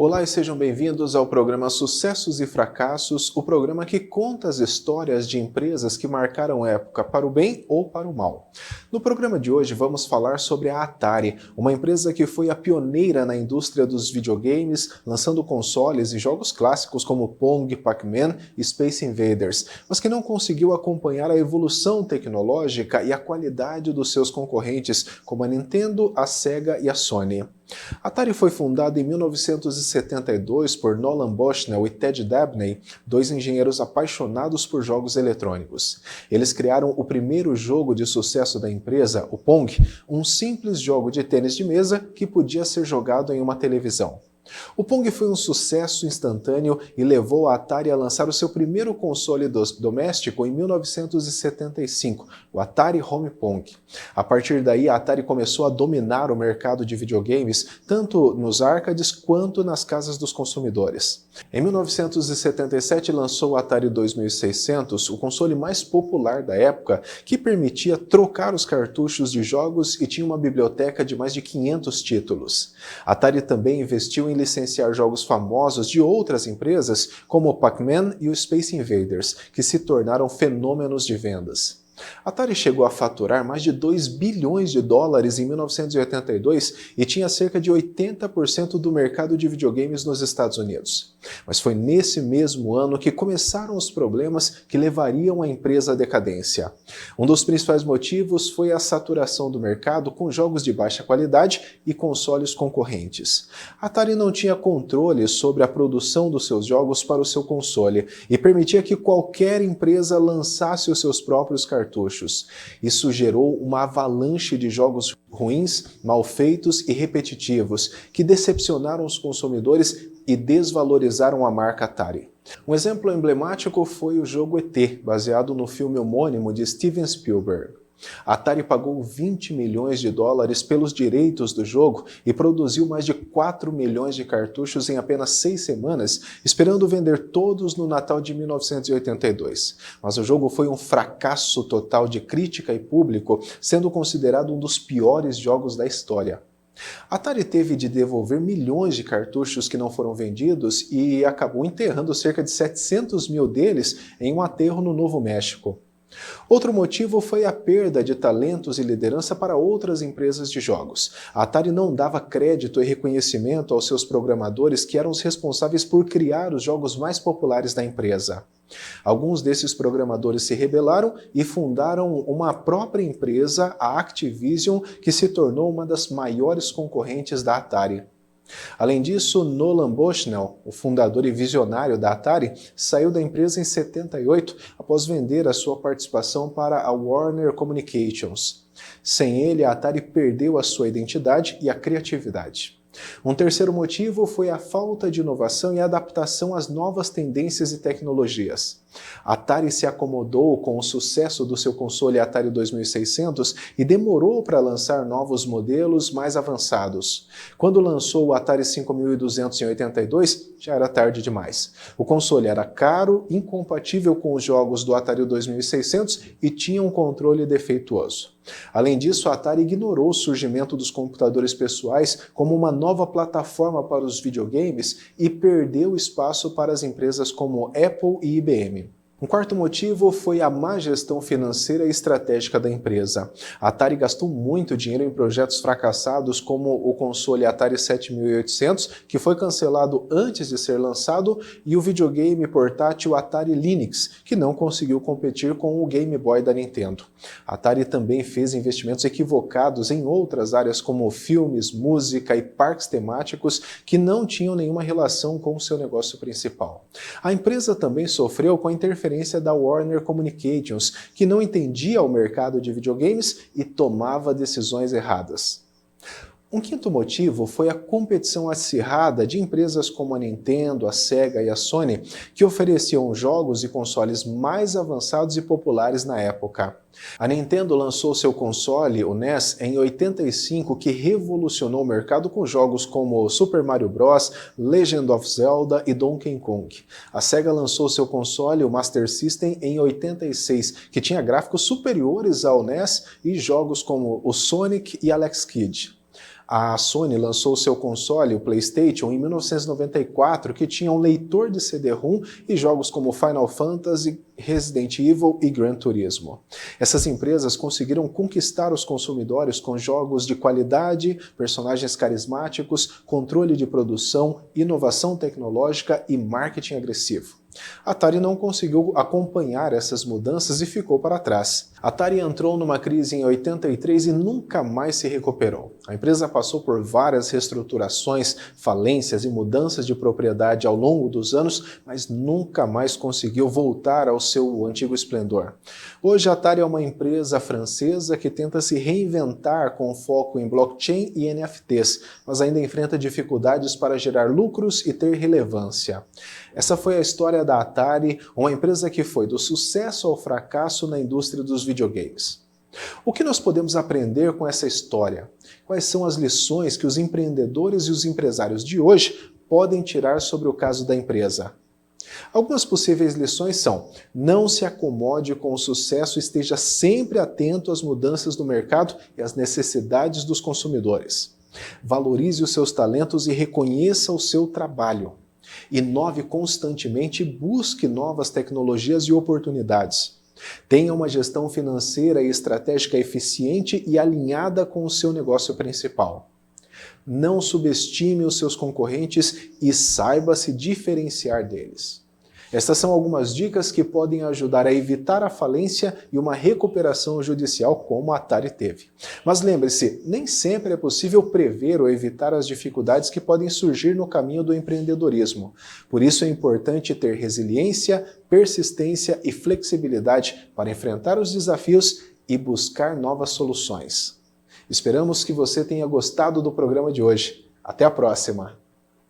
Olá e sejam bem-vindos ao programa Sucessos e Fracassos, o programa que conta as histórias de empresas que marcaram época para o bem ou para o mal. No programa de hoje vamos falar sobre a Atari, uma empresa que foi a pioneira na indústria dos videogames, lançando consoles e jogos clássicos como Pong, Pac-Man e Space Invaders, mas que não conseguiu acompanhar a evolução tecnológica e a qualidade dos seus concorrentes, como a Nintendo, a Sega e a Sony. A Atari foi fundada em 1972 por Nolan Bushnell e Ted Dabney, dois engenheiros apaixonados por jogos eletrônicos. Eles criaram o primeiro jogo de sucesso da empresa, o Pong, um simples jogo de tênis de mesa que podia ser jogado em uma televisão. O Pong foi um sucesso instantâneo e levou a Atari a lançar o seu primeiro console doméstico em 1975, o Atari Home Pong. A partir daí, a Atari começou a dominar o mercado de videogames, tanto nos arcades quanto nas casas dos consumidores. Em 1977, lançou o Atari 2600, o console mais popular da época, que permitia trocar os cartuchos de jogos e tinha uma biblioteca de mais de 500 títulos. A Atari também investiu em licenciar jogos famosos de outras empresas, como o Pac-Man e o Space Invaders, que se tornaram fenômenos de vendas. A Atari chegou a faturar mais de 2 bilhões de dólares em 1982 e tinha cerca de 80% do mercado de videogames nos Estados Unidos. Mas foi nesse mesmo ano que começaram os problemas que levariam a empresa à decadência. Um dos principais motivos foi a saturação do mercado com jogos de baixa qualidade e consoles concorrentes. A Atari não tinha controle sobre a produção dos seus jogos para o seu console e permitia que qualquer empresa lançasse os seus próprios cartuchos. Isso gerou uma avalanche de jogos ruins, mal feitos e repetitivos, que decepcionaram os consumidores e desvalorizaram a marca Atari. Um exemplo emblemático foi o jogo ET, baseado no filme homônimo de Steven Spielberg. A Atari pagou 20 milhões de dólares pelos direitos do jogo e produziu mais de 4 milhões de cartuchos em apenas 6 semanas, esperando vender todos no Natal de 1982. Mas o jogo foi um fracasso total de crítica e público, sendo considerado um dos piores jogos da história. A Atari teve de devolver milhões de cartuchos que não foram vendidos e acabou enterrando cerca de 700 mil deles em um aterro no Novo México. Outro motivo foi a perda de talentos e liderança para outras empresas de jogos. A Atari não dava crédito e reconhecimento aos seus programadores, que eram os responsáveis por criar os jogos mais populares da empresa. Alguns desses programadores se rebelaram e fundaram uma própria empresa, a Activision, que se tornou uma das maiores concorrentes da Atari. Além disso, Nolan Bushnell, o fundador e visionário da Atari, saiu da empresa em 78 após vender a sua participação para a Warner Communications. Sem ele, a Atari perdeu a sua identidade e a criatividade. Um terceiro motivo foi a falta de inovação e adaptação às novas tendências e tecnologias. A Atari se acomodou com o sucesso do seu console Atari 2600 e demorou para lançar novos modelos mais avançados. Quando lançou o Atari 5200 em 82, já era tarde demais. O console era caro, incompatível com os jogos do Atari 2600 e tinha um controle defeituoso. Além disso, a Atari ignorou o surgimento dos computadores pessoais como uma nova plataforma para os videogames e perdeu espaço para as empresas como Apple e IBM. Um quarto motivo foi a má gestão financeira e estratégica da empresa. A Atari gastou muito dinheiro em projetos fracassados como o console Atari 7800, que foi cancelado antes de ser lançado, e o videogame portátil Atari Lynx, que não conseguiu competir com o Game Boy da Nintendo. A Atari também fez investimentos equivocados em outras áreas como filmes, música e parques temáticos que não tinham nenhuma relação com o seu negócio principal. A empresa também sofreu com a interferência da Warner Communications, que não entendia o mercado de videogames e tomava decisões erradas. Um quinto motivo foi a competição acirrada de empresas como a Nintendo, a Sega e a Sony, que ofereciam jogos e consoles mais avançados e populares na época. A Nintendo lançou seu console, o NES, em 85, que revolucionou o mercado com jogos como Super Mario Bros., Legend of Zelda e Donkey Kong. A Sega lançou seu console, o Master System, em 86, que tinha gráficos superiores ao NES e jogos como o Sonic e Alex Kidd. A Sony lançou seu console, o PlayStation, em 1994, que tinha um leitor de CD-ROM e jogos como Final Fantasy, Resident Evil e Gran Turismo. Essas empresas conseguiram conquistar os consumidores com jogos de qualidade, personagens carismáticos, controle de produção, inovação tecnológica e marketing agressivo. A Atari não conseguiu acompanhar essas mudanças e ficou para trás. A Atari entrou numa crise em 83 e nunca mais se recuperou. A empresa passou por várias reestruturações, falências e mudanças de propriedade ao longo dos anos, mas nunca mais conseguiu voltar ao seu antigo esplendor. Hoje a Atari é uma empresa francesa que tenta se reinventar com foco em blockchain e NFTs, mas ainda enfrenta dificuldades para gerar lucros e ter relevância. Essa foi a história da Atari, uma empresa que foi do sucesso ao fracasso na indústria dos videogames. O que nós podemos aprender com essa história? Quais são as lições que os empreendedores e os empresários de hoje podem tirar sobre o caso da empresa? Algumas possíveis lições são: não se acomode com o sucesso e esteja sempre atento às mudanças do mercado e às necessidades dos consumidores. Valorize os seus talentos e reconheça o seu trabalho. Inove constantemente e busque novas tecnologias e oportunidades. Tenha uma gestão financeira e estratégica eficiente e alinhada com o seu negócio principal. Não subestime os seus concorrentes e saiba se diferenciar deles. Estas são algumas dicas que podem ajudar a evitar a falência e uma recuperação judicial como a Atari teve. Mas lembre-se, nem sempre é possível prever ou evitar as dificuldades que podem surgir no caminho do empreendedorismo. Por isso é importante ter resiliência, persistência e flexibilidade para enfrentar os desafios e buscar novas soluções. Esperamos que você tenha gostado do programa de hoje. Até a próxima!